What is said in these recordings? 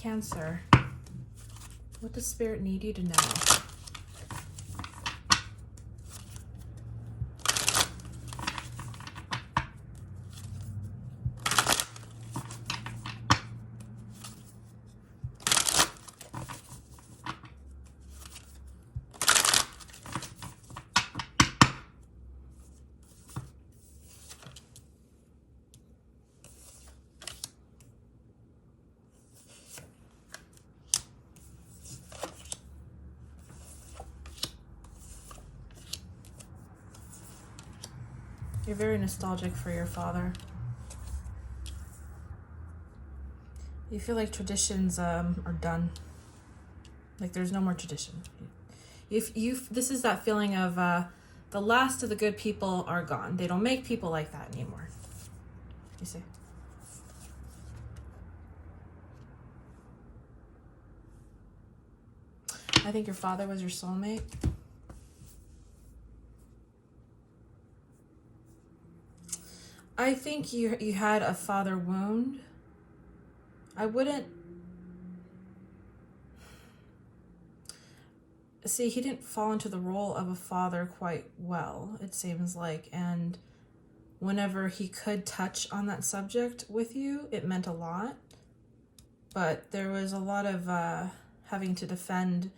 Cancer. What does Spirit need you to know? You're very nostalgic for your father. You feel like traditions are done. Like there's no more tradition. This is that feeling of the last of the good people are gone. They don't make people like that anymore. You see? I think your father was your soulmate. I think you had a father wound. I wouldn't... See, he didn't fall into the role of a father quite well, it seems like. And whenever he could touch on that subject with you, it meant a lot. But there was a lot of having to defend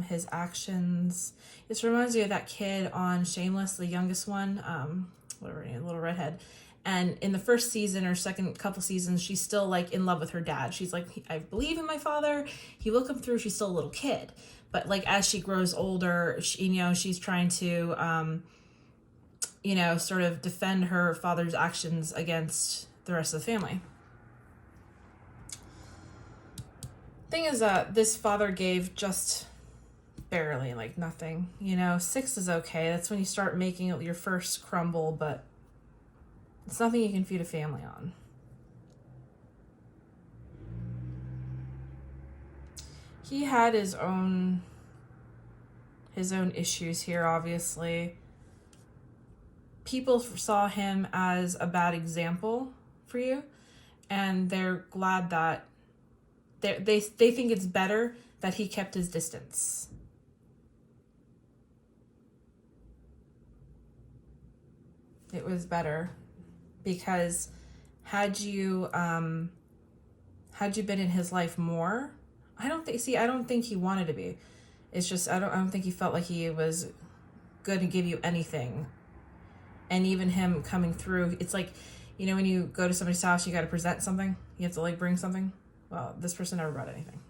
his actions. This reminds me of that kid on Shameless, the youngest one. Whatever, little redhead. And in the first season or second couple seasons, she's still like in love with her dad. She's like, I believe in my father. He will come through. She's still a little kid. But like as she grows older, she's trying to, sort of defend her father's actions against the rest of the family. Thing is that this father gave just barely, like nothing. 6 is okay. That's when you start making your first crumble, but it's nothing you can feed a family on. He had his own issues here, obviously. People saw him as a bad example for you, and they're glad that they think it's better that he kept his distance. It was better because had you been in his life more, I don't think he wanted to be. It's just I don't think he felt like he was good to give you anything. And even him coming through, it's like, when you go to somebody's house, you got to present something. You have to like bring something. Well, this person never brought anything.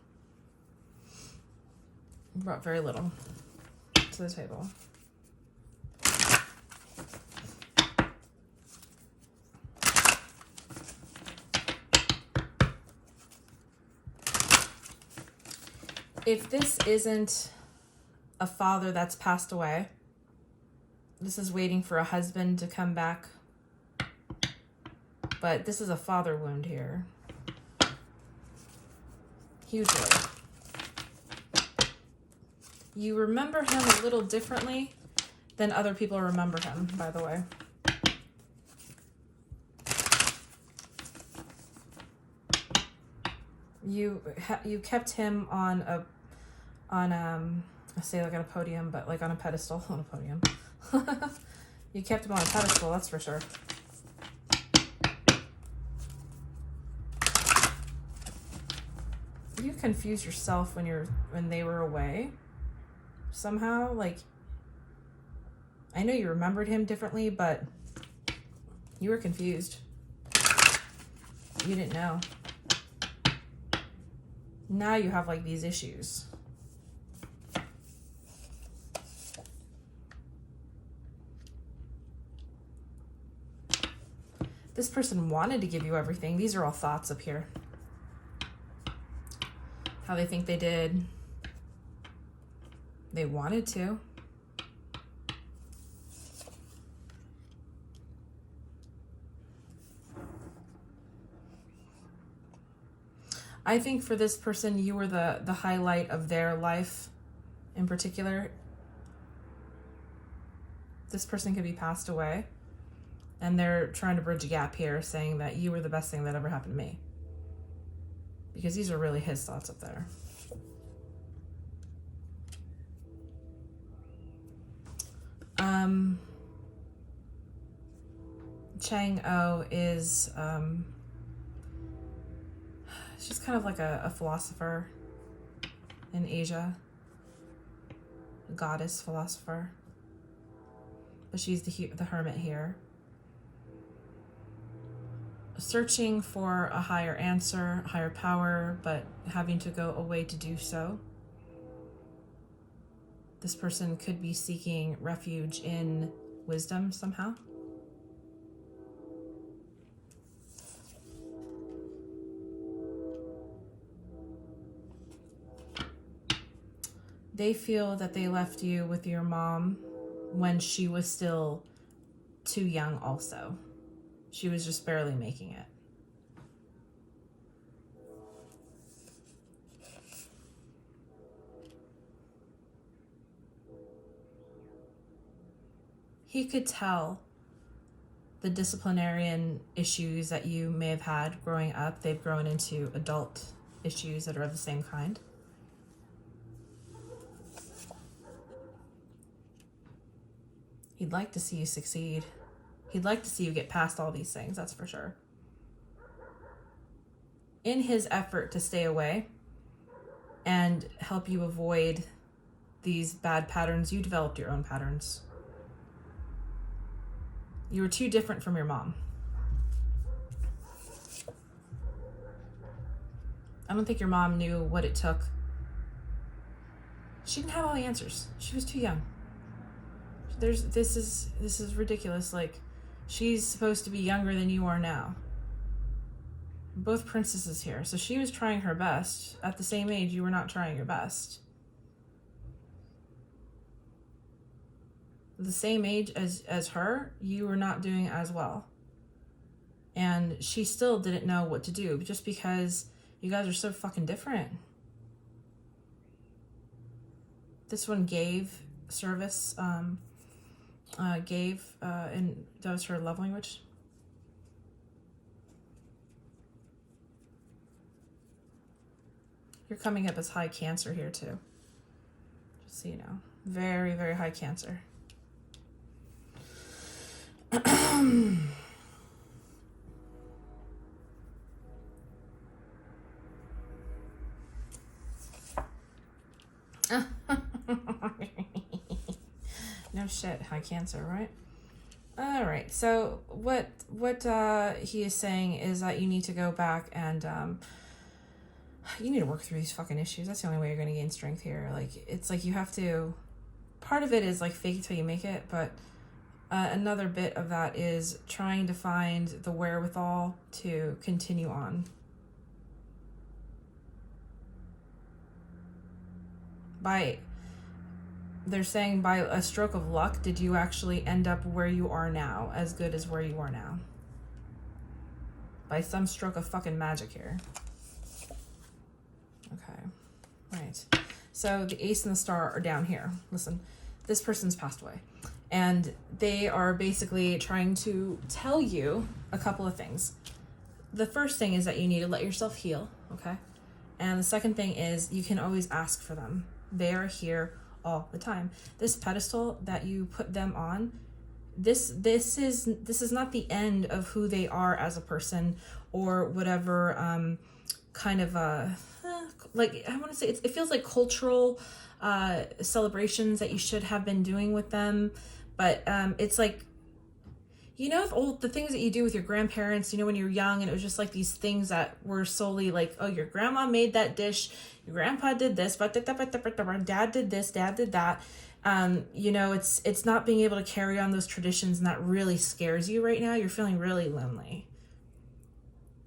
Brought very little to the table. If this isn't a father that's passed away, this is waiting for a husband to come back. But this is a father wound here. Hugely. You remember him a little differently than other people remember him, by the way. You kept him on I say like on a podium, but like on a pedestal, on a podium. You kept him on a pedestal, that's for sure. You confused yourself when they were away. Somehow, like, I know you remembered him differently, but you were confused. You didn't know. Now you have like these issues. This person wanted to give you everything. These are all thoughts up here. How they think they did. They wanted to. I think for this person, you were the highlight of their life in particular. This person could be passed away, and they're trying to bridge a gap here, saying that you were the best thing that ever happened to me. because these are really his thoughts up there. Chang-O is, she's kind of like a philosopher in Asia, a goddess philosopher, but she's the hermit here, searching for a higher answer, higher power, but having to go away to do so. This person could be seeking refuge in wisdom somehow. They feel that they left you with your mom when she was still too young also. She was just barely making it. He could tell the disciplinarian issues that you may have had growing up, they've grown into adult issues that are of the same kind. He'd like to see you succeed. He'd like to see you get past all these things, that's for sure. In his effort to stay away and help you avoid these bad patterns, you developed your own patterns. You were too different from your mom. I don't think your mom knew what it took. She didn't have all the answers. She was too young. This is ridiculous. Like, she's supposed to be younger than you are now. Both princesses here. So she was trying her best. At the same age, you were not trying your best. The same age as her, you were not doing as well. And she still didn't know what to do, just because you guys are so fucking different. This one gave service, and that was her love language. You're coming up as high Cancer here too, just so you know. Very, very high Cancer. No shit, high Cancer, right? All right. So what he is saying is that you need to go back and you need to work through these fucking issues. That's the only way you're going to gain strength here. Like, it's like you have to. Part of it is like fake it till you make it, but another bit of that is trying to find the wherewithal to continue on. They're saying by a stroke of luck, did you actually end up where you are now, as good as where you are now? By some stroke of fucking magic here. Okay, right. So the ace and the star are down here. Listen, this person's passed away. And they are basically trying to tell you a couple of things. The first thing is that you need to let yourself heal, okay? And the second thing is you can always ask for them. They are here all the time. This pedestal that you put them on, this is not the end of who they are as a person or whatever kind of like, I want to say it feels like cultural celebrations that you should have been doing with them, but it's like, you know, the things that you do with your grandparents, you know, when you're young, and it was just like these things that were solely like, oh, your grandma made that dish, your grandpa did this, but dad did this, dad did that. You know, it's not being able to carry on those traditions, and that really scares you right now. You're feeling really lonely.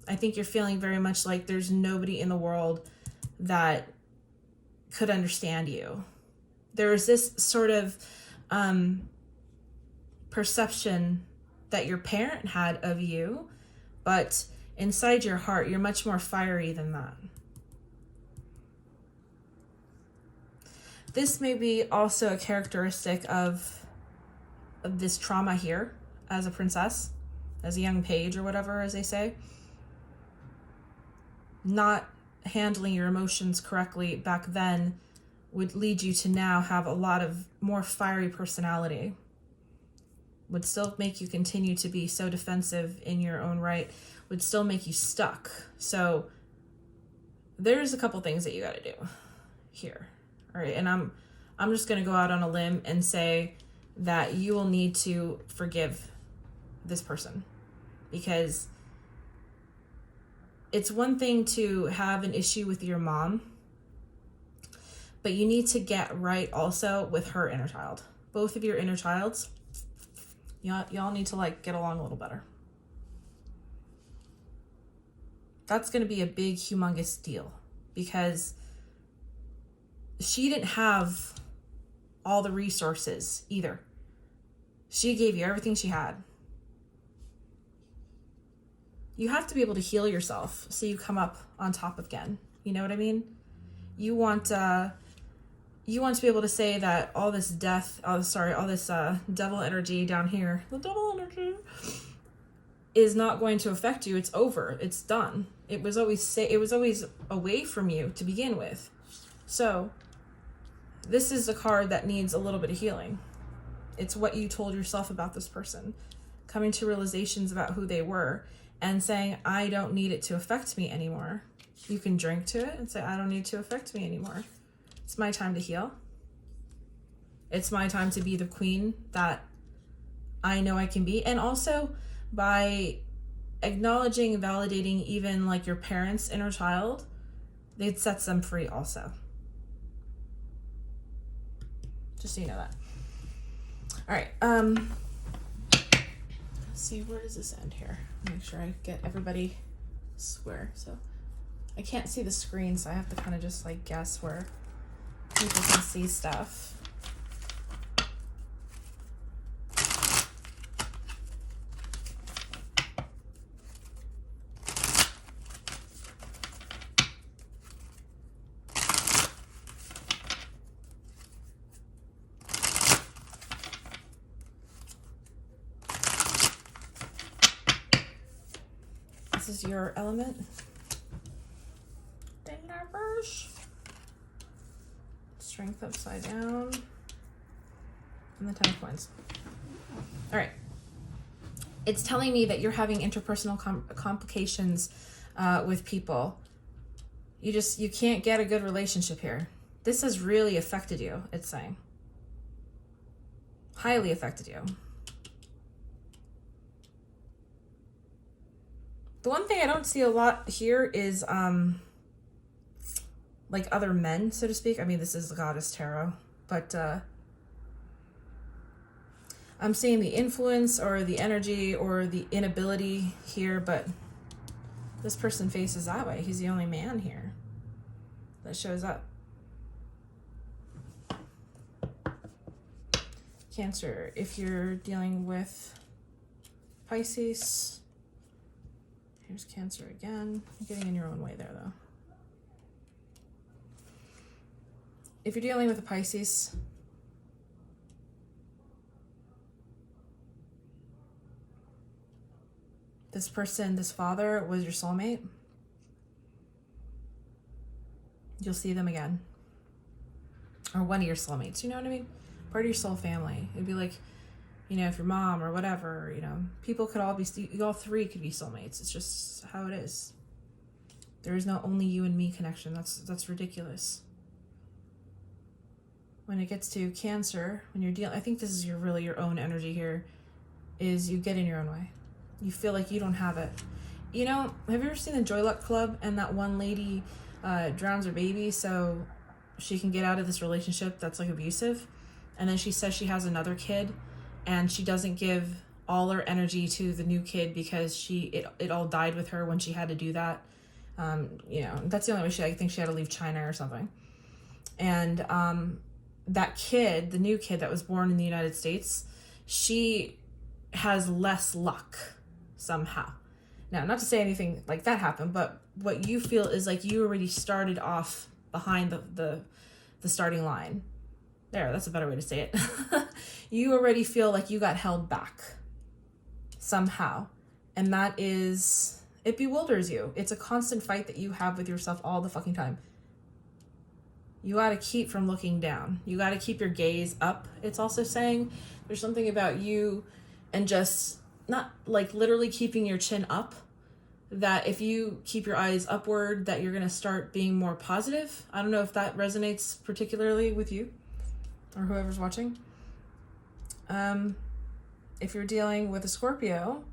I think you're feeling very much like there's nobody in the world that could understand you. There is this sort of perception that your parent had of you, but inside your heart, you're much more fiery than that. This may be also a characteristic of this trauma here as a princess, as a young page or whatever, as they say. Not handling your emotions correctly back then would lead you to now have a lot of more fiery personality. Would still make you continue to be so defensive in your own right, would still make you stuck. So there's a couple things that you got to do here. All right. And I'm just going to go out on a limb and say that you will need to forgive this person, because it's one thing to have an issue with your mom, but you need to get right also with her inner child. Both of your inner childs, y'all need to like get along a little better. That's going to be a big, humongous deal, because she didn't have all the resources either. She gave you everything she had. You have to be able to heal yourself so you come up on top again. You know what I mean? You want to be able to say that all this devil energy down here, the devil energy, is not going to affect you. It's over. It's done. It was always away from you to begin with. So this is a card that needs a little bit of healing. It's what you told yourself about this person, coming to realizations about who they were, and saying, I don't need it to affect me anymore. You can drink to it and say, I don't need it to affect me anymore. It's my time to heal. It's my time to be the queen that I know I can be. And also by acknowledging and validating even like your parents' inner child, it sets them free also. Just so you know that. All right. Let's see, where does this end here? Make sure I get everybody square. So I can't see the screen, so I have to kind of just like guess where people can see stuff. This is your element. Strength upside down. And the 10 of coins. All right. It's telling me that you're having interpersonal complications with people. You can't get a good relationship here. This has really affected you, it's saying. Highly affected you. The one thing I don't see a lot here is like other men, so to speak. I mean, this is the Goddess Tarot, but I'm seeing the influence or the energy or the inability here, but this person faces that way. He's the only man here that shows up. Cancer, if you're dealing with Pisces, here's Cancer again. You're getting in your own way there, though. If you're dealing with a Pisces, this person, this father, was your soulmate. You'll see them again. Or one of your soulmates, you know what I mean? Part of your soul family. It'd be like, you know, if your mom or whatever, you know, people could all be, all three could be soulmates. It's just how it is. There is no only you and me connection. That's ridiculous. When it gets to Cancer, when you're dealing, I think this is really your own energy here, is you get in your own way. You feel like you don't have it. You know, have you ever seen the Joy Luck Club and that one lady drowns her baby so she can get out of this relationship that's like abusive? And then she says she has another kid and she doesn't give all her energy to the new kid because it all died with her when she had to do that. You know, that's the only way I think she had to leave China or something. And that kid, the new kid that was born in the United States, she has less luck somehow. Now, not to say anything like that happened, but what you feel is like you already started off behind the starting line. There, that's a better way to say it. You already feel like you got held back somehow. And that is It bewilders you. It's a constant fight that you have with yourself all the fucking time. You got to keep from looking down. You got to keep your gaze up. It's also saying there's something about you and just not like literally keeping your chin up, that if you keep your eyes upward, that you're going to start being more positive. I don't know if that resonates particularly with you or whoever's watching. If you're dealing with a Scorpio,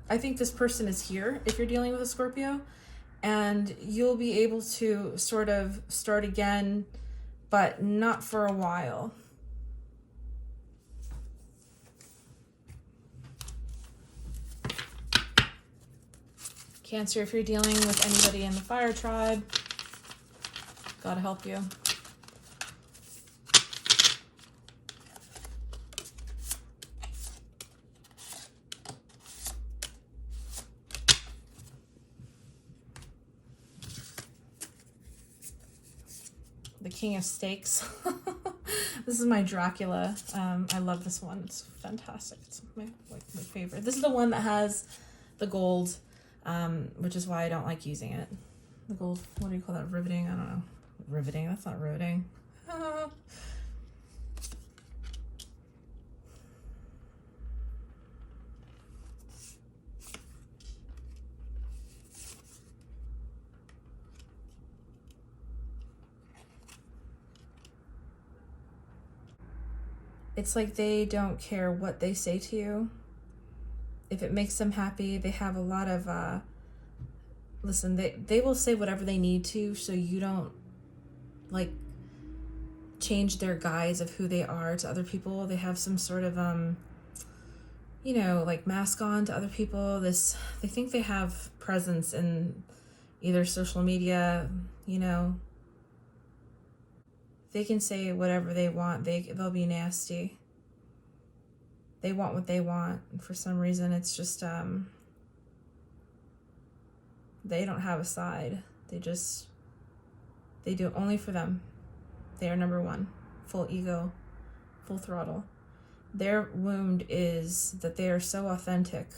I think this person is here if you're dealing with a Scorpio, and you'll be able to sort of start again, but not for a while. Cancer, if you're dealing with anybody in the fire tribe, gotta help you. The King of Stakes. This is my Dracula. I love this one. It's fantastic. It's my favorite. This is the one that has the gold, which is why I don't like using it. The gold, what do you call that? Riveting? I don't know. Riveting, that's not riveting. It's like they don't care what they say to you. If it makes them happy, they have a lot of, listen, they will say whatever they need to so you don't, like, change their guise of who they are to other people. They have some sort of, you know, like mask on to other people. They think they have presence in either social media, you know. They can say whatever they want. They'll be nasty. They want what they want. And for some reason, it's just, they don't have a side. They do it only for them. They are number one. Full ego, full throttle. Their wound is that they are so authentic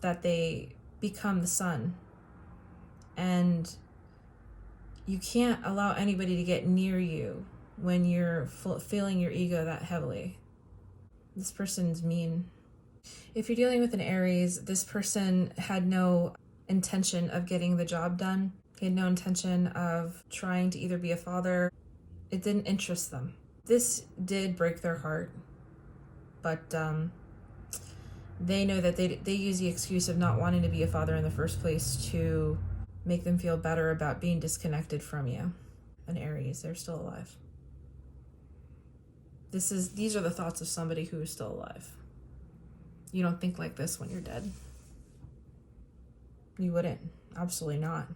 that they become the sun. And you can't allow anybody to get near you when you're feeling your ego that heavily. This person's mean. If you're dealing with an Aries, this person had no intention of getting the job done. He had no intention of trying to either be a father. It didn't interest them. This did break their heart, but they know that they use the excuse of not wanting to be a father in the first place to make them feel better about being disconnected from you. An Aries, they're still alive. These are the thoughts of somebody who is still alive. You don't think like this when you're dead. You wouldn't. Absolutely not.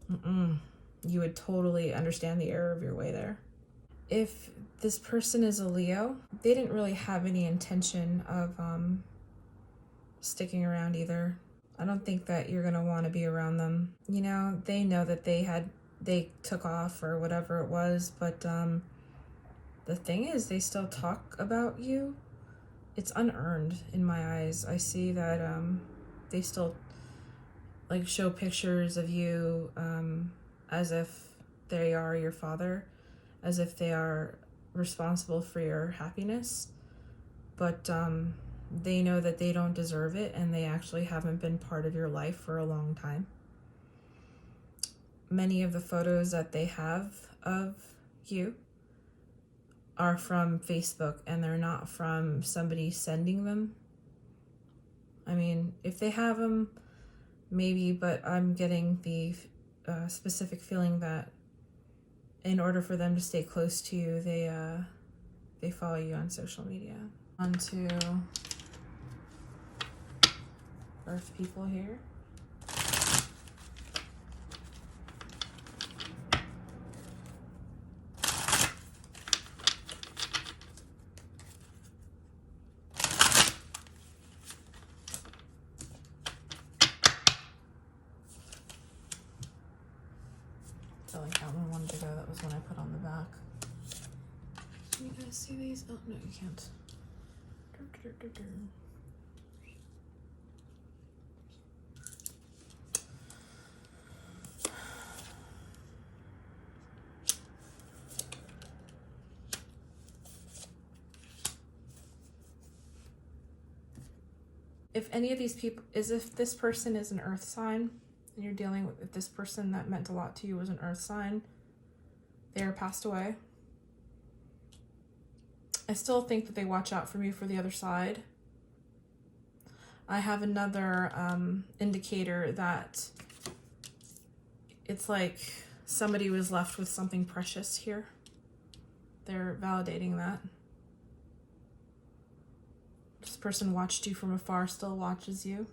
You would totally understand the error of your way there. If this person is a Leo, they didn't really have any intention of sticking around either. I don't think that you're going to want to be around them. You know, they know that they took off or whatever it was, but the thing is, they still talk about you. It's unearned in my eyes. I see that they still like show pictures of you as if they are your father, as if they are responsible for your happiness, but they know that they don't deserve it, and they actually haven't been part of your life for a long time. Many of the photos that they have of you are from Facebook, and they're not from somebody sending them. I mean, if they have them, maybe, but I'm getting the specific feeling that in order for them to stay close to you, they follow you on social media. On to Earth people here. Telling that one wanted to go. That was when I put on the back. Can you guys see these? Oh, no, you can't. If any of these people, if this person is an earth sign, and you're dealing with, if this person that meant a lot to you was an earth sign, they are passed away. I still think that they watch out for you for the other side. I have another indicator that it's like somebody was left with something precious here. They're validating that. This person watched you from afar, still watches you.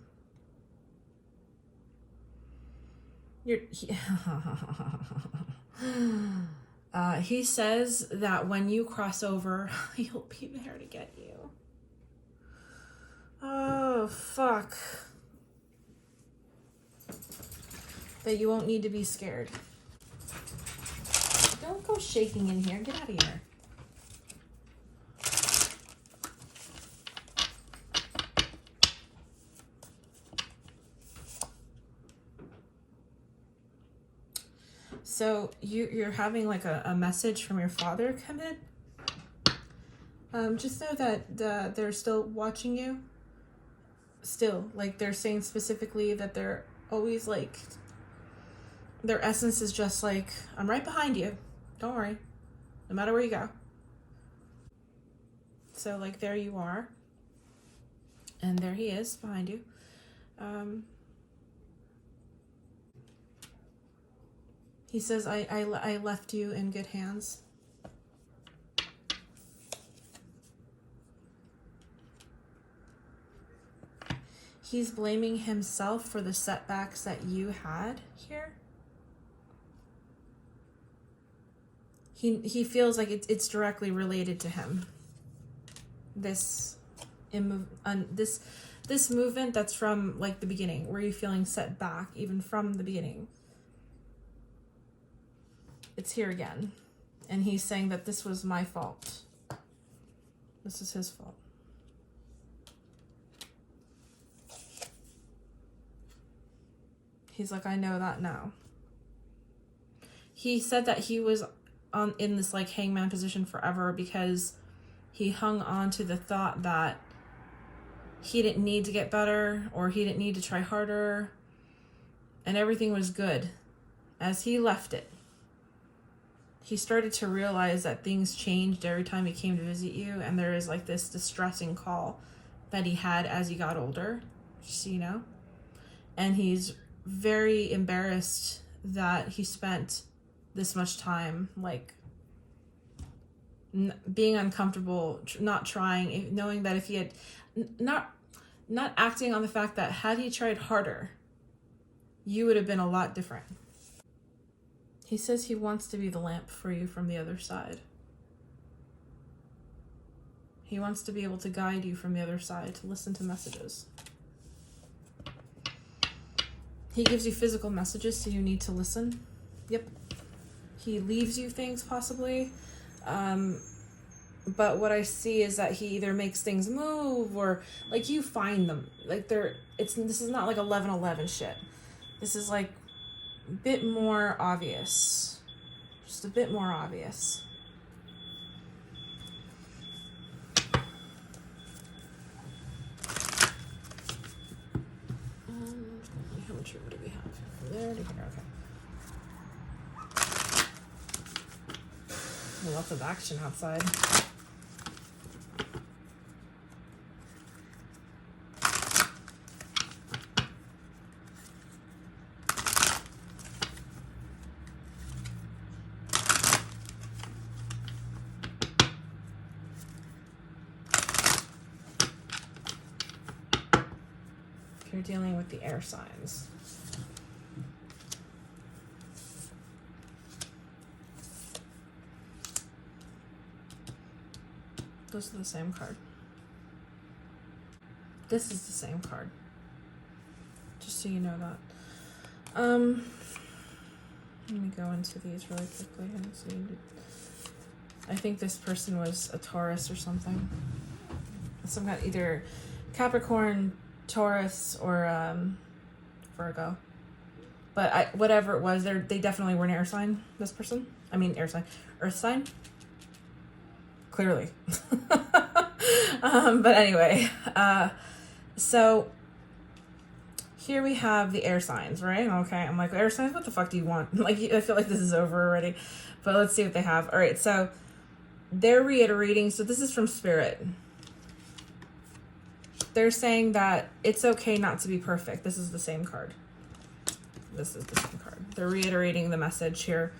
He says that when you cross over, he'll be there to get you. Oh, fuck. That you won't need to be scared. Don't go shaking in here. Get out of here. So you're having like a message from your father come in. Just know that they're still watching you. Still, like they're saying specifically that they're always like, their essence is just like, I'm right behind you. Don't worry. No matter where you go. So like there you are. And there he is behind you. He says, I left you in good hands. He's blaming himself for the setbacks that you had here. He feels like it's directly related to him. This movement that's from like the beginning, where you're feeling set back even from the beginning. It's here again. And he's saying that this was my fault. This is his fault. He's like, I know that now. He said that he was in this like hangman position forever because he hung on to the thought that he didn't need to get better or he didn't need to try harder and everything was good. As he left it, he started to realize that things changed every time he came to visit you, and there is like this distressing call that he had as he got older, just so you know. And he's very embarrassed that he spent this much time like being uncomfortable, not trying, knowing that if he had not acting on the fact that had he tried harder, you would have been a lot different. He says he wants to be the lamp for you from the other side. He wants to be able to guide you from the other side, to listen to messages. He gives you physical messages, so you need to listen. Yep. He leaves you things, possibly. But what I see is that he either makes things move or, like, you find them. Like, this is not like 11:11 shit. This is, like, a bit more obvious. Just a bit more obvious. How much room do we have? From there to here, okay. Lots of action outside. You're dealing with the air signs. Those are the same card. This is the same card. Just so you know that. Let me go into these really quickly and see. I think this person was a Taurus or something. some kind of either Capricorn, Taurus, or Virgo. But whatever it was, they definitely were an air sign, this person. I mean, air sign. Earth sign. Clearly. But anyway, so here we have the air signs, right? Okay, I'm like, air signs, what the fuck do you want? Like, I feel like this is over already, but let's see what they have. All right, so they're reiterating, so this is from Spirit. They're saying that it's okay not to be perfect. This is the same card. This is the same card. They're reiterating the message here.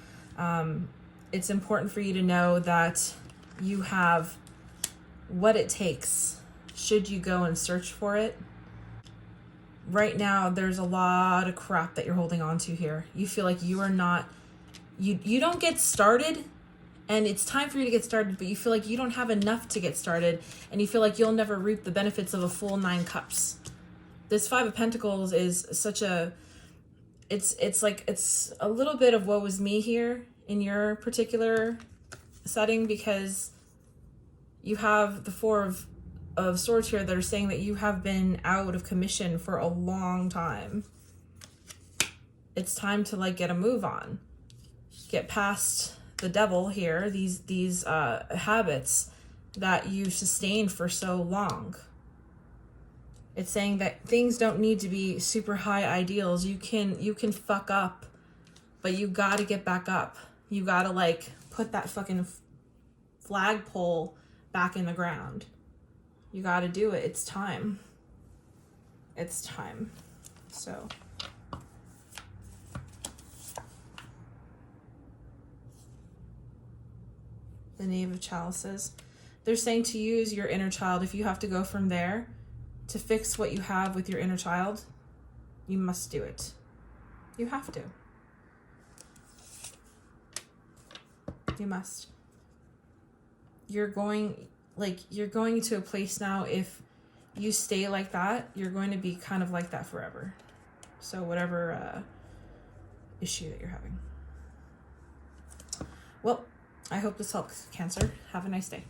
It's important for you to know that you have what it takes should you go and search for it. Right now, there's a lot of crap that you're holding on to here. You feel like you are not, you don't get started, and it's time for you to get started, but you feel like you don't have enough to get started, and you feel like you'll never reap the benefits of a full 9 cups. This 5 of Pentacles is such a, it's like, it's a little bit of woe is me here in your particular setting, because you have the 4 of Swords here that are saying that you have been out of commission for a long time. It's time to like get a move on. Get past the devil here, these habits that you sustained for so long. It's saying that things don't need to be super high ideals. You can fuck up, but you gotta get back up. You gotta like put that fucking flagpole back in the ground. You gotta do it. It's time. It's time. So the Knave of Chalices. They're saying to use your inner child. If you have to go from there to fix what you have with your inner child, you must do it. You have to. You must. You're going to a place now, if you stay like that, you're going to be kind of like that forever. So whatever issue that you're having. Well, I hope this helps, Cancer. Have a nice day.